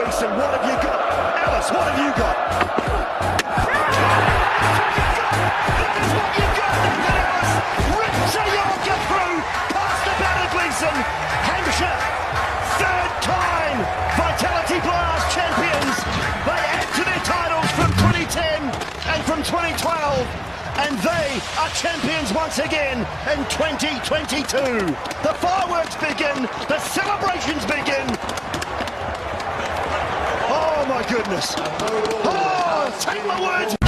Gleeson, what have you got? Alice, what have you got? That is what you got, Nathan Ellis. Rips a Yorker through, past the batter Gleeson. Hampshire, third time Vitality Blast champions. They add to their titles from 2010 and from 2012. And they are champions once again in 2022. The fireworks begin, the celebrations begin. Oh my goodness. Oh, take my words